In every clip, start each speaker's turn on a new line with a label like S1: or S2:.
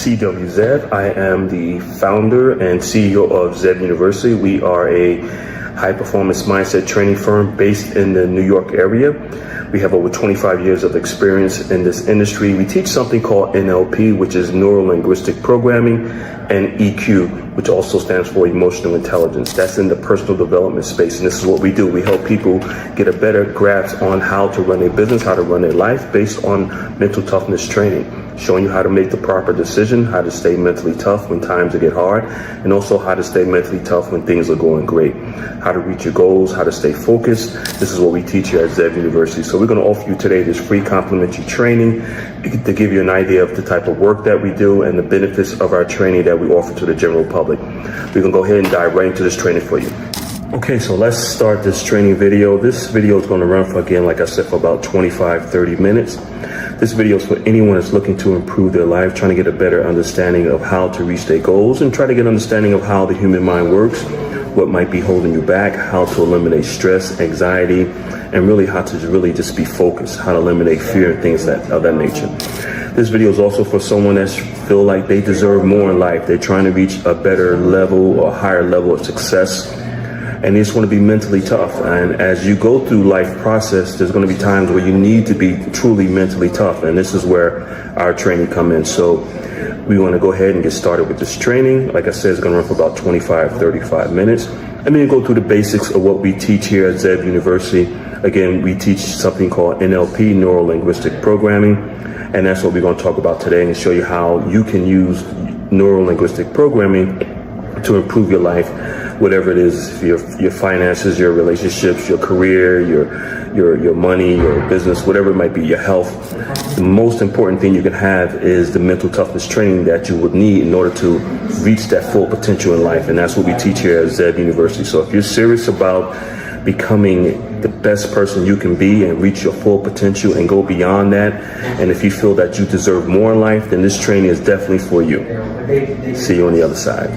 S1: C.W. Zev. I am the founder and CEO of Zev University. We are a high-performance mindset training firm based in the New York area. We have over 25 years of experience in this industry. We teach something called NLP, which is Neuro-Linguistic Programming, and EQ, which also stands for Emotional Intelligence. That's in the personal development space, and this is what we do. We help people get a better grasp on how to run their business, how to run their life based on mental toughness training, showing you how to make the proper decision, how to stay mentally tough when times get hard, and also how to stay mentally tough when things are going great, how to reach your goals, how to stay focused. This is what we teach here at Zev University. So we're going to offer you today this free complimentary training to give you an idea of the type of work that we do and the benefits of our training that we offer to the general public. We're going to go ahead and dive right into this training for you. Okay, so let's start this training video. This video is going to run for, again, like I said, for about 25-30 minutes. This video is for anyone that's looking to improve their life, trying to get a better understanding of how to reach their goals, and try to get an understanding of how the human mind works, what might be holding you back, how to eliminate stress, anxiety, and really how to really just be focused, how to eliminate fear and things of that nature. This video is also for someone that feel like they deserve more in life. They're trying to reach a better level or higher level of success, and they just want to be mentally tough. And as you go through life process, there's going to be times where you need to be truly mentally tough, and this is where our training come in. So we want to go ahead and get started with this training. Like I said, it's going to run for about 25-35 minutes. I'm going to go through the basics of what we teach here at Zev University. Again, we teach something called NLP, Neuro-Linguistic Programming, and that's what we're going to talk about today and show you how you can use Neuro-Linguistic Programming to improve your life, whatever it is, your finances, your relationships, your career, your money, your business, whatever it might be, your health. The most important thing you can have is the mental toughness training that you would need in order to reach that full potential in life. And that's what we teach here at Zev University. So if you're serious about becoming the best person you can be and reach your full potential and go beyond that, and if you feel that you deserve more in life, then this training is definitely for you. See you on the other side.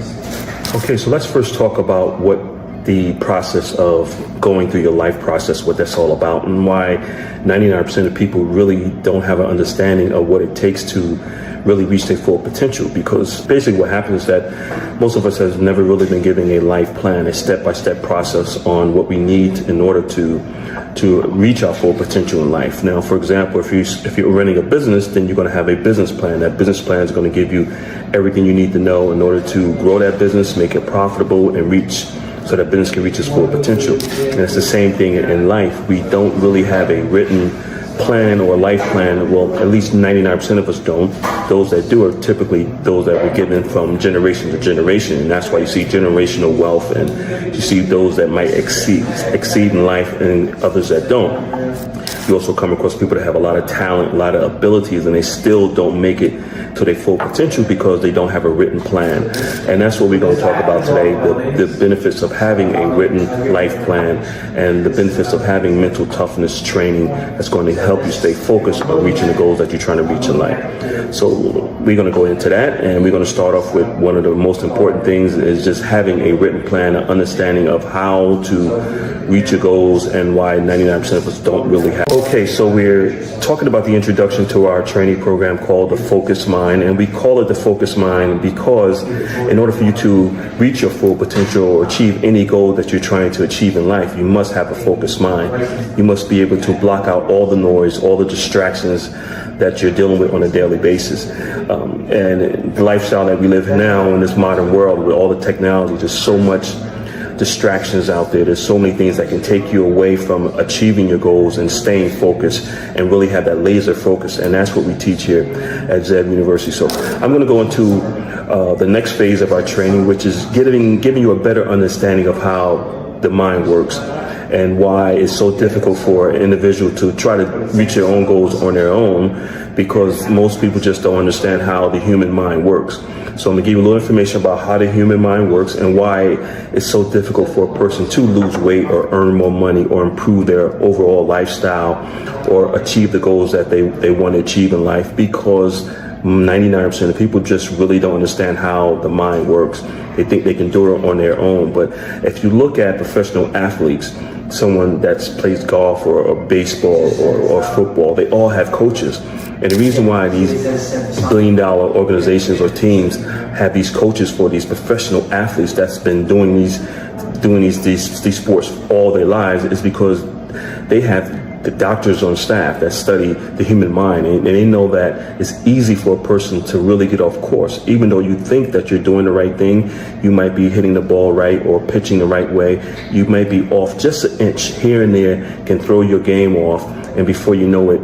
S1: Okay, so let's first talk about what the process of going through your life process, what that's all about, and why 99% of people really don't have an understanding of what it takes to really reach their full potential. Because basically what happens is that most of us have never really been given a life plan, a step-by-step process on what we need in order to reach our full potential in life. Now, for example, if you're running a business, then you're going to have a business plan. That business plan is going to give you everything you need to know in order to grow that business, make it profitable, and so that business can reach its full potential. And it's the same thing in life. We don't really have a written plan or life plan. Well, at least 99% of us don't. Those that do are typically those that were given from generation to generation, and that's why you see generational wealth, and you see those that might exceed in life and others that don't. You also come across people that have a lot of talent, a lot of abilities, and they still don't make it to their full potential because they don't have a written plan. And that's what we're going to talk about today, the benefits of having a written life plan and the benefits of having mental toughness training that's going to help you stay focused on reaching the goals that you're trying to reach in life. So we're going to go into that, and we're going to start off with one of the most important things is just having a written plan, an understanding of how to reach your goals and why 99% of us don't really have. Okay, so we're talking about the introduction to our training program called the Focus Mind, and we call it the Focus Mind because in order for you to reach your full potential or achieve any goal that you're trying to achieve in life, you must have a focused mind. You must be able to block out all the noise, all the distractions that you're dealing with on a daily basis. And the lifestyle that we live in now in this modern world with all the technology, there's so much distractions out there. There's so many things that can take you away from achieving your goals and staying focused and really have that laser focus. And that's what we teach here at Zev University. So I'm going to go into the next phase of our training, which is giving you a better understanding of how the mind works and why it's so difficult for an individual to try to reach their own goals on their own, because most people just don't understand how the human mind works. So I'm going to give you a little information about how the human mind works and why it's so difficult for a person to lose weight or earn more money or improve their overall lifestyle or achieve the goals that they want to achieve in life, because 99% of people just really don't understand how the mind works. They think they can do it on their own. But if you look at professional athletes, someone that plays golf or baseball or football, they all have coaches. And the reason why these billion-dollar organizations or teams have these coaches for these professional athletes that's been doing these sports all their lives is because they have the doctors on staff that study the human mind, and they know that it's easy for a person to really get off course. Even though you think that you're doing the right thing, you might be hitting the ball right or pitching the right way, you might be off just an inch here and there, can throw your game off, and before you know it,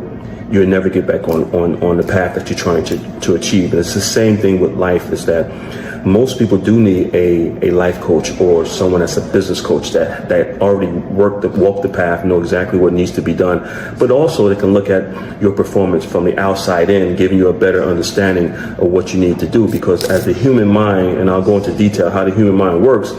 S1: you'll never get back on the path that you're trying to achieve. And it's the same thing with life, is that most people do need a life coach or someone that's a business coach that already walked the path, know exactly what needs to be done. But also they can look at your performance from the outside in, giving you a better understanding of what you need to do. Because as the human mind, and I'll go into detail how the human mind works,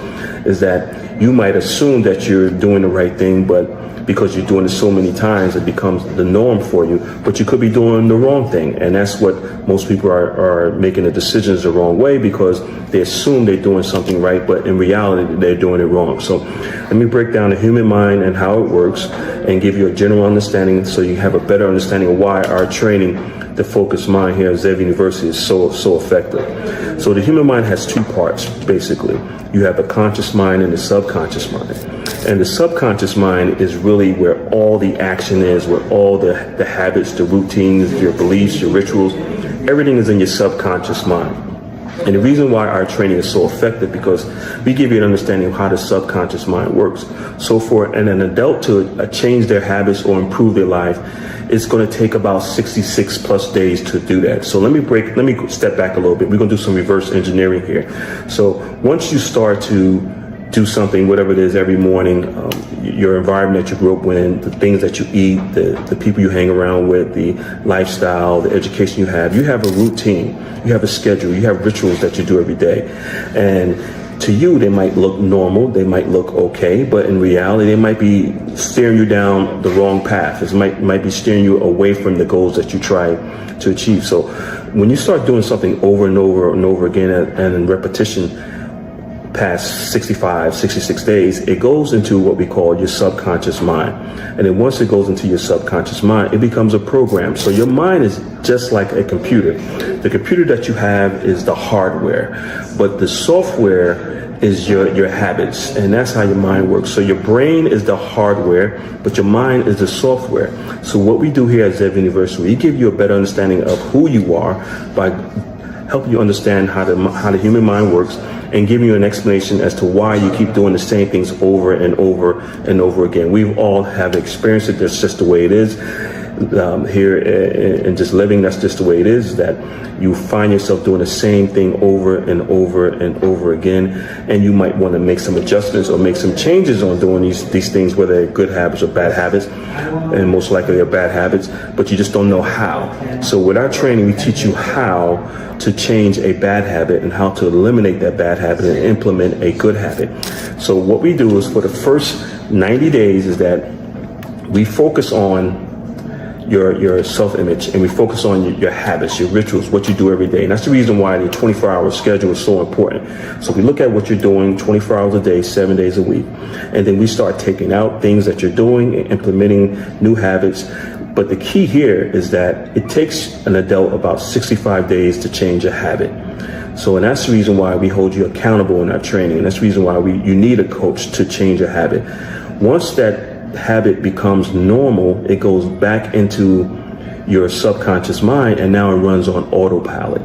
S1: is that you might assume that you're doing the right thing, but because you're doing it so many times, it becomes the norm for you, but you could be doing the wrong thing. And that's what most people are making the decisions the wrong way, because they assume they're doing something right, but in reality, they're doing it wrong. So let me break down the human mind and how it works and give you a general understanding so you have a better understanding of why our training, the focused mind here at Zev University, is so effective. So the human mind has two parts, basically. You have a conscious mind and the subconscious mind. And the subconscious mind is really where all the action is, where all the habits, the routines, your beliefs, your rituals, everything is in your subconscious mind. And the reason why our training is so effective, because we give you an understanding of how the subconscious mind works. So for an adult to change their habits or improve their life, it's going to take about 66 plus days to do that. So let me step back a little bit. We're going to do some reverse engineering here. So once you start to do something, whatever it is, every morning, your environment that you grew up in, the things that you eat, the people you hang around with, the lifestyle, the education you have a routine, you have a schedule, you have rituals that you do every day. And to you, they might look normal, they might look okay, but in reality, they might be steering you down the wrong path. It might be steering you away from the goals that you try to achieve. So when you start doing something over and over and over again and in repetition, past 65, 66 days, it goes into what we call your subconscious mind. And then once it goes into your subconscious mind, it becomes a program. So your mind is just like a computer. The computer that you have is the hardware, but the software is your habits, and that's how your mind works. So your brain is the hardware, but your mind is the software. So what we do here at Zev University, we give you a better understanding of who you are by helping you understand how the human mind works, and giving you an explanation as to why you keep doing the same things over and over and over again. We all have experienced it. That's just the way it is. Here and just living, that's just the way it is, that you find yourself doing the same thing over and over and over again, and you might want to make some adjustments or make some changes on doing these things, whether they're good habits or bad habits, and most likely they're bad habits, but you just don't know how. So with our training, we teach you how to change a bad habit and how to eliminate that bad habit and implement a good habit. So what we do is, for the first 90 days, is that we focus on your self-image, and we focus on your habits, your rituals, what you do every day. And that's the reason why the 24-hour schedule is so important. So we look at what you're doing 24 hours a day, 7 days a week, and then we start taking out things that you're doing and implementing new habits. But the key here is that it takes an adult about 65 days to change a habit. So, and that's the reason why we hold you accountable in our training. And that's the reason why you need a coach to change a habit. Once that habit becomes normal, it goes back into your subconscious mind, and now it runs on autopilot.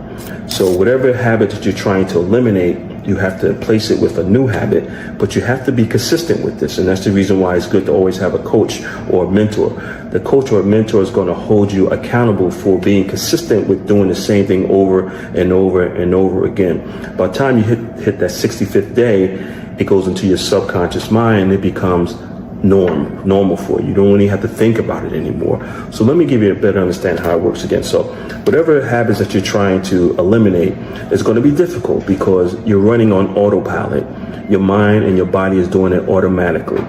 S1: So whatever habit that you're trying to eliminate, you have to place it with a new habit, but you have to be consistent with this. And that's the reason why it's good to always have a coach or a mentor. The coach or mentor is going to hold you accountable for being consistent with doing the same thing over and over and over again. By the time you hit that 65th day, it goes into your subconscious mind, and it becomes normal for you. You don't really have to think about it anymore. So let me give you a better understanding how it works again. So whatever habits that you're trying to eliminate is going to be difficult, because you're running on autopilot. Your mind and your body is doing it automatically.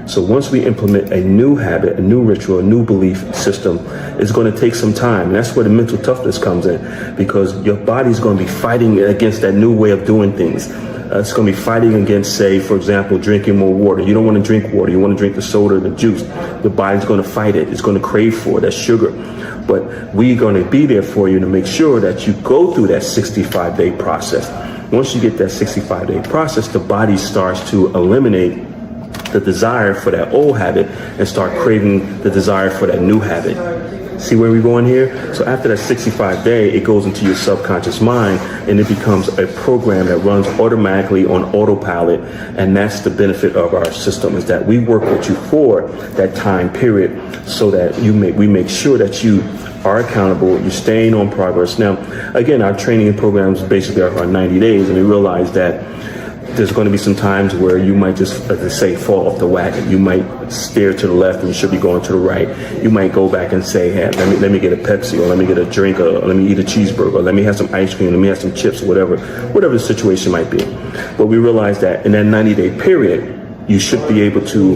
S1: So once we implement a new habit, a new ritual, a new belief system, it's going to take some time. And that's where the mental toughness comes in, because your body's going to be fighting against that new way of doing things. It's going to be fighting against, say, for example, drinking more water. You don't want to drink water. You want to drink the soda, the juice. The body's going to fight it. It's going to crave for it. That's sugar. But we're going to be there for you to make sure that you go through that 65-day process. Once you get that 65-day process, the body starts to eliminate the desire for that old habit and start craving the desire for that new habit. See where we're going here? So after that 65-day, it goes into your subconscious mind and it becomes a program that runs automatically on autopilot. And that's the benefit of our system, is that we work with you for that time period so that we make sure that you are accountable, you're staying on progress. Now, again, our training programs basically are 90 days, and we realize that there's going to be some times where you might just, as they say, fall off the wagon. You might steer to the left and you should be going to the right. You might go back and say, hey, let me get a Pepsi, or let me get a drink, or let me eat a cheeseburger, or let me have some ice cream, let me have some chips, or whatever the situation might be. But we realize that in that 90-day period, you should be able to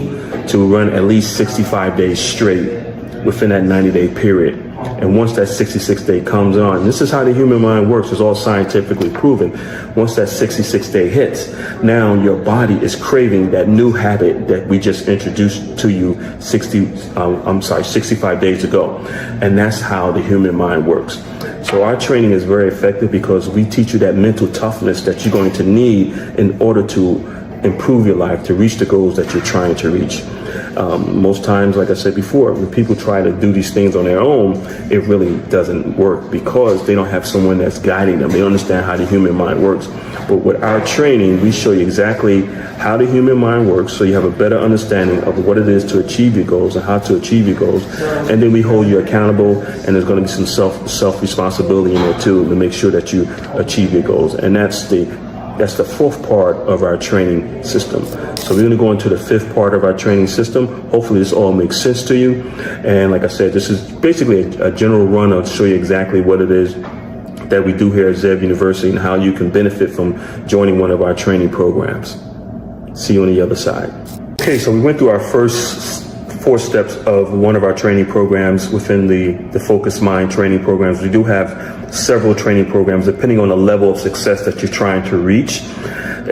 S1: run at least 65 days straight within that 90-day period. And once that 66th day comes on, this is how the human mind works. It's all scientifically proven. Once that 66th day hits, now your body is craving that new habit that we just introduced to you 65 days ago. And that's how the human mind works. So our training is very effective because we teach you that mental toughness that you're going to need in order to improve your life, to reach the goals that you're trying to reach. Most times, like I said before, when people try to do these things on their own, it really doesn't work because they don't have someone that's guiding them. They don't understand how the human mind works. But with our training, we show you exactly how the human mind works, so you have a better understanding of what it is to achieve your goals and how to achieve your goals. And then we hold you accountable, and there's going to be some self-responsibility in there too to make sure that you achieve your goals. And that's the fourth part of our training system. So we're going to go into the fifth part of our training system. Hopefully this all makes sense to you. And like I said, this is basically a general run to show you exactly what it is that we do here at Zev University and how you can benefit from joining one of our training programs. See you on the other side. Okay, so we went through our first 4 steps of one of our training programs within the Focused Mind training programs. We do have several training programs depending on the level of success that you're trying to reach.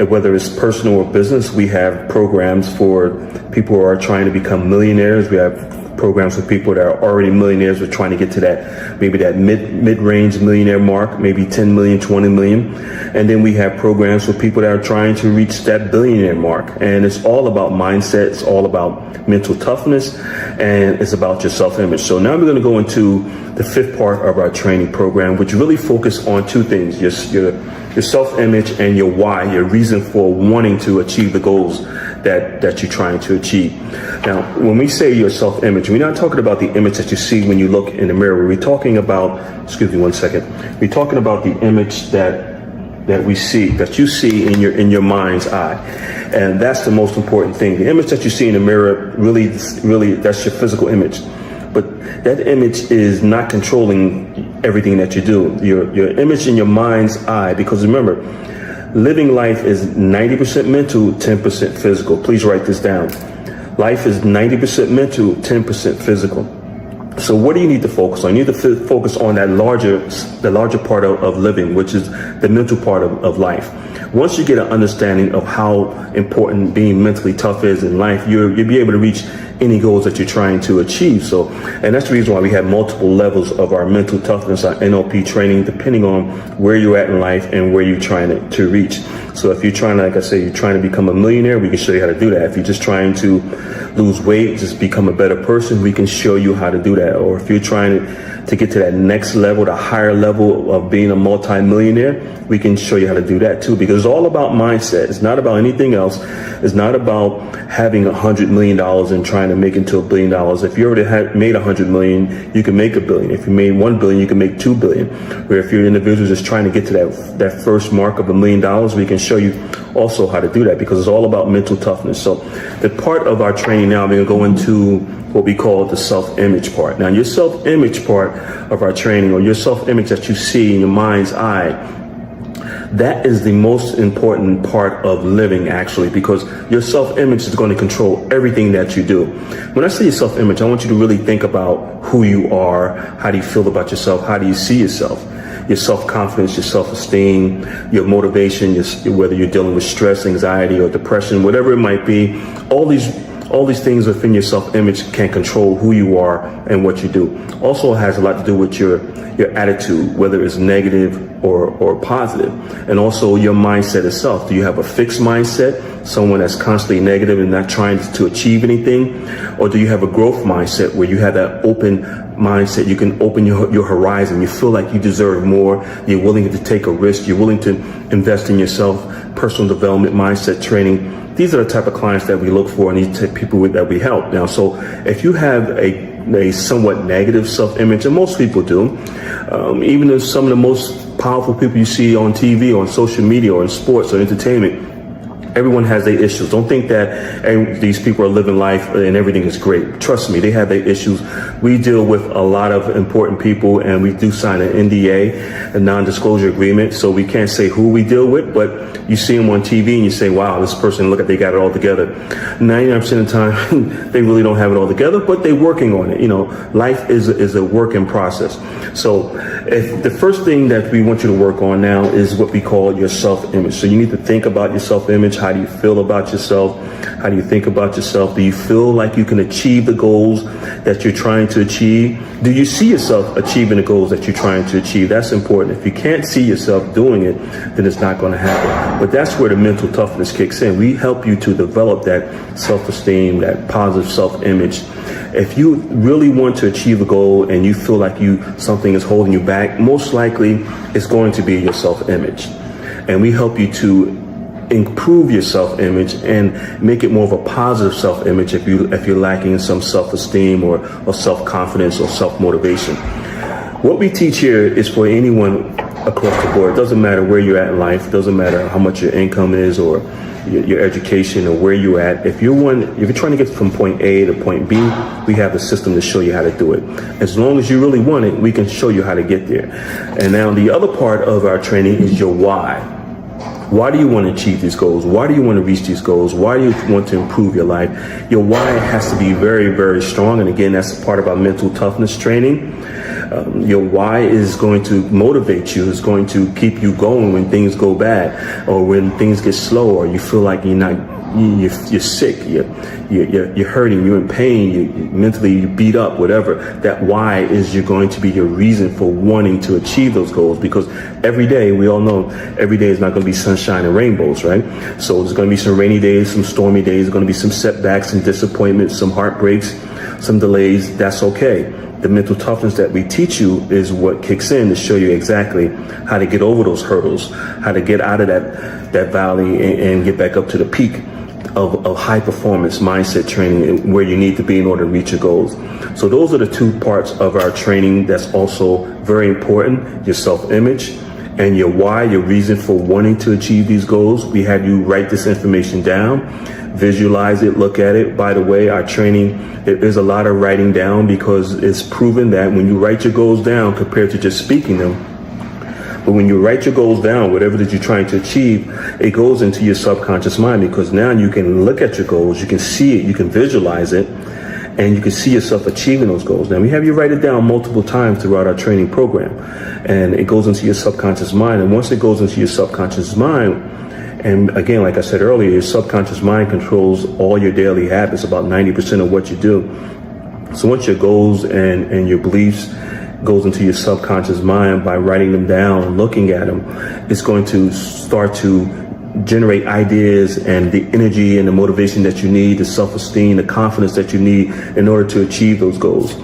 S1: Whether it's personal or business, we have programs for people who are trying to become millionaires. We have programs for people that are already millionaires. We're trying to get to that mid-range millionaire mark, maybe 10 million, 20 million. And then we have programs for people that are trying to reach that billionaire mark. And it's all about mindset. It's all about mental toughness, and it's about your self-image. So now we're going to go into the fifth part of our training program, which really focus on 2 things: your self-image and your why, your reason for wanting to achieve the goals that you're trying to achieve. Now, when we say your self-image, we're not talking about the image that you see when you look in the mirror. We're talking about, excuse me one second, we're talking about the image that we see, that you see in your mind's eye. And that's the most important thing. The image that you see in the mirror, really, that's your physical image. But that image is not controlling everything that you do. Your image in your mind's eye, because remember, living life is 90% mental, 10% physical. Please write this down. Life is 90% mental, 10% physical. So what do you need to focus on? You need to focus on the larger part of living, which is the mental part of life. Once you get an understanding of how important being mentally tough is in life, you'll be able to reach any goals that you're trying to achieve. So, and that's the reason why we have multiple levels of our mental toughness, our NLP training, depending on where you're at in life and where you're trying to reach. So if you're trying to, like I say, you're trying to become a millionaire, we can show you how to do that. If you're just trying to lose weight, just become a better person, we can show you how to do that. Or if you're trying to get to that next level, the higher level of being a multi-millionaire, we can show you how to do that too, because it's all about mindset. It's not about anything else. It's not about having $100 million and trying to make it to $1 billion. If you already made $100 million, you can make $1 billion. If you made $1 billion, you can make $2 billion. Where if you're an individual just trying to get to that first mark of $1 million, we can show you also how to do that, because it's all about mental toughness. So the part of our training now, we're going to go into what we call the self-image part. Now, your self-image part of our training, or your self-image that you see in your mind's eye, that is the most important part of living, actually, because your self-image is going to control everything that you do. When I say your self-image, I want you to really think about who you are. How do you feel about yourself? How do you see yourself? your self-confidence, your self-esteem, your motivation, whether you're dealing with stress, anxiety, or depression, whatever it might be. All these things within your self-image can control who you are and what you do. Also has a lot to do with your attitude, whether it's negative or positive, and also your mindset itself. Do you have a fixed mindset, someone that's constantly negative and not trying to achieve anything? Or do you have a growth mindset where you have that open mindset? You can open your horizon. You feel like you deserve more. You're willing to take a risk. You're willing to invest in yourself. Personal development, mindset training. These are the type of clients that we look for and these type of people that we help. Now, so if you have a somewhat negative self-image, and most people do, even if some of the most powerful people you see on TV, on social media, or in sports or entertainment, everyone has their issues. Don't think that these people are living life and everything is great. Trust me, they have their issues. We deal with a lot of important people, and we do sign an NDA, a non-disclosure agreement, so we can't say who we deal with, but you see them on TV and you say, wow, this person, look at, they got it all together. 99% of the time, they really don't have it all together, but they're working on it. You know, life is a work in process. So if the first thing that we want you to work on now is what we call your self-image. So you need to think about your self-image. How do you feel about yourself? How do you think about yourself? Do you feel like you can achieve the goals that you're trying to achieve? Do you see yourself achieving the goals that you're trying to achieve? That's important. If you can't see yourself doing it, then it's not going to happen. But that's where the mental toughness kicks in. We help you to develop that self-esteem, that positive self-image. If you really want to achieve a goal and you feel like something is holding you back, most likely it's going to be your self-image. And we help you to improve your self-image and make it more of a positive self-image if you're lacking in some self-esteem or self-confidence or self-motivation. What we teach here is for anyone across the board. It doesn't matter where you're at in life. It doesn't matter how much your income is or your education or where you're at. If you're trying to get from point A to point B, we have the system to show you how to do it. As long as you really want it, we can show you how to get there. And now the other part of our training is your why. Why do you want to achieve these goals? Why do you want to reach these goals? Why do you want to improve your life? Your why has to be very, very strong. And again, that's part of our mental toughness training. Your why is going to motivate you. It's going to keep you going when things go bad or when things get slow or you feel like you're sick, you're hurting, you're in pain, you mentally beat up, whatever. That why is going to be your reason for wanting to achieve those goals, because every day, we all know, every day is not going to be sunshine and rainbows, right? So there's going to be some rainy days, some stormy days, there's going to be some setbacks, some disappointments, some heartbreaks, some delays. That's okay. The mental toughness that we teach you is what kicks in to show you exactly how to get over those hurdles, how to get out of that valley and get back up to the peak of high performance mindset training where you need to be in order to reach your goals. So those are the two parts of our training that's also very important: your self-image and your why, your reason for wanting to achieve these goals. We have you write this information down, visualize it, look at it. By the way, our training, there's a lot of writing down because it's proven that when you write your goals down compared to just speaking them, but when you write your goals down, whatever that you're trying to achieve, it goes into your subconscious mind, because now you can look at your goals, you can see it, you can visualize it, and you can see yourself achieving those goals. Now, we have you write it down multiple times throughout our training program, and it goes into your subconscious mind. And once it goes into your subconscious mind, and again, like I said earlier, your subconscious mind controls all your daily habits, about 90% of what you do. So once your goals and your beliefs goes into your subconscious mind, by writing them down and looking at them, it's going to start to generate ideas and the energy and the motivation that you need, the self-esteem, the confidence that you need in order to achieve those goals.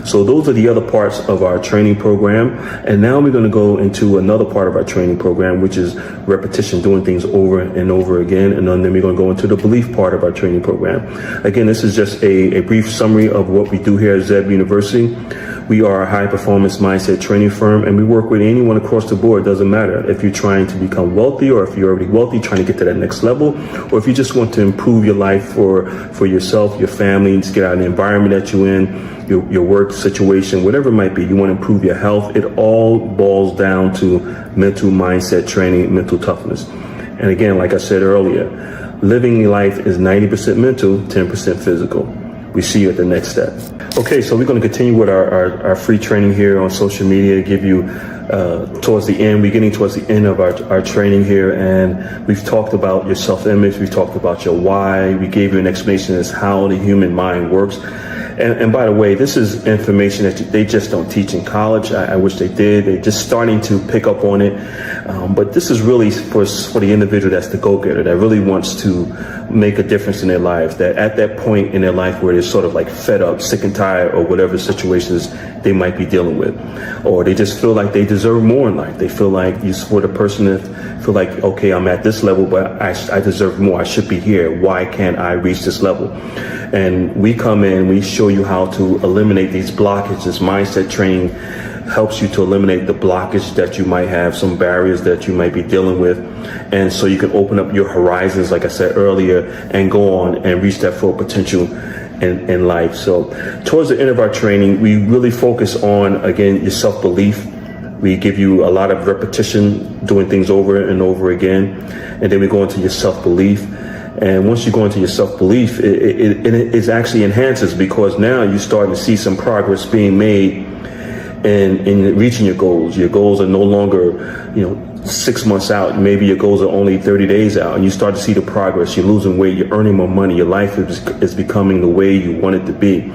S1: So those are the other parts of our training program. And now we're going to go into another part of our training program, which is repetition, doing things over and over again. And then we're going to go into the belief part of our training program. Again, this is just a brief summary of what we do here at Zeb University. We are a high-performance mindset training firm, and we work with anyone across the board. It doesn't matter if you're trying to become wealthy or if you're already wealthy, trying to get to that next level, or if you just want to improve your life for yourself, your family, and just get out of the environment that you're in, your work situation, whatever it might be. You want to improve your health. It all boils down to mental mindset training, mental toughness. And again, like I said earlier, living life is 90% mental, 10% physical. we see you at the next step. Okay, so we're going to continue with our free training here on social media, give you towards the end. We're getting towards the end of our training here, and we've talked about your self-image, we've talked about your why, we gave you an explanation as how the human mind works. And by the way, this is information that they just don't teach in college. I wish they did. They're just starting to pick up on it. But this is really for the individual that's the go-getter, that really wants to make a difference in their lives, that at that point in their life where they're sort of like fed up, sick and tired, or whatever situations they might be dealing with, or they just feel like they deserve more in life. They feel like you support a person that feel like, okay, I'm at this level, but I deserve more. I should be here. Why can't I reach this level? And we come in, we show you how to eliminate these blockages. Mindset training helps you to eliminate the blockage that you might have, some barriers that you might be dealing with. And so you can open up your horizons, like I said earlier, and go on and reach that full potential in life. So towards the end of our training, we really focus on, again, your self-belief. We give you a lot of repetition, doing things over and over again. And then we go into your self-belief. And once you go into your self-belief, it actually enhances, because now you're starting to see some progress being made in reaching your goals. Your goals are no longer, 6 months out. Maybe your goals are only 30 days out, and you start to see the progress. You're losing weight, you're earning more money, your life is becoming the way you want it to be.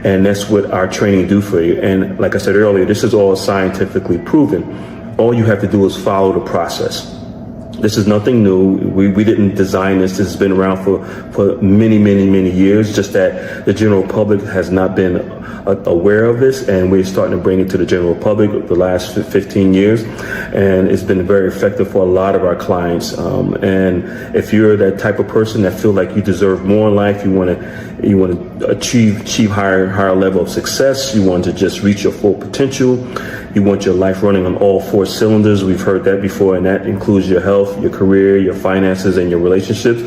S1: And that's what our training do for you. And like I said earlier, this is all scientifically proven. All you have to do is follow the process. This is nothing new. We didn't design this. This has been around for many, many, many years, just that the general public has not been aware of this, and we're starting to bring it to the general public the last 15 years, and it's been very effective for a lot of our clients. And if you're that type of person that feel like you deserve more in life, you want to achieve higher level of success, you want to just reach your full potential, you want your life running on all 4 cylinders. We've heard that before, and that includes your health, your career, your finances, and your relationships.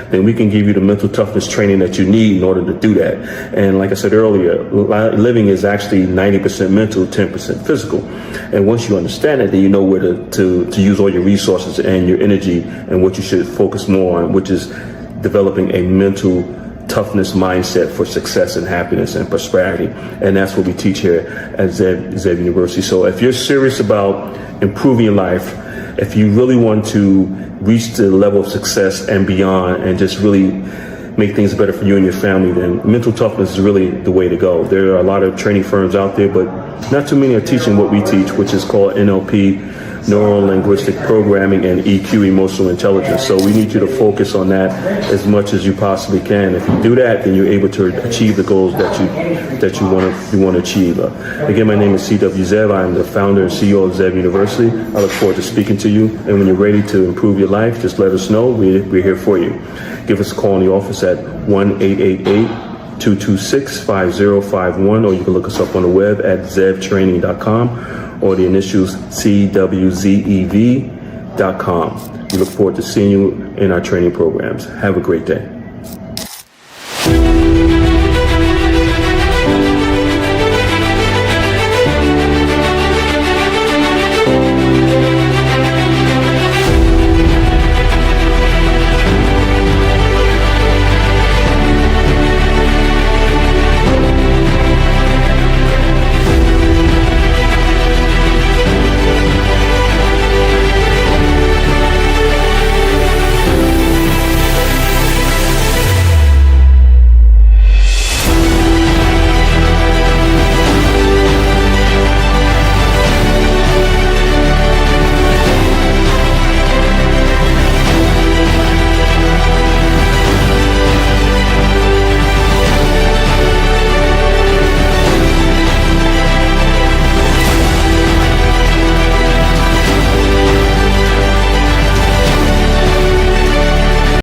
S1: Then we can give you the mental toughness training that you need in order to do that. And like I said earlier, living is actually 90% mental, 10% physical. And once you understand it, then you know where to use all your resources and your energy, and what you should focus more on, which is developing a mental toughness mindset for success and happiness and prosperity. And that's what we teach here at Zev University. So if you're serious about improving your life, if you really want to reach the level of success and beyond, and just really make things better for you and your family, then mental toughness is really the way to go. There are a lot of training firms out there, but not too many are teaching what we teach, which is called NLP, Neuro-Linguistic Programming, and EQ, Emotional Intelligence. So we need you to focus on that as much as you possibly can. If you do that, then you're able to achieve the goals that you want to achieve. Again, my name is C.W. Zev. I'm the founder and CEO of Zev University. I look forward to speaking to you. And when you're ready to improve your life, just let us know. We're here for you. Give us a call in the office at 1-888-226-5051, or you can look us up on the web at zevtraining.com, or the initials CWZEV.com. We look forward to seeing you in our training programs. Have a great day.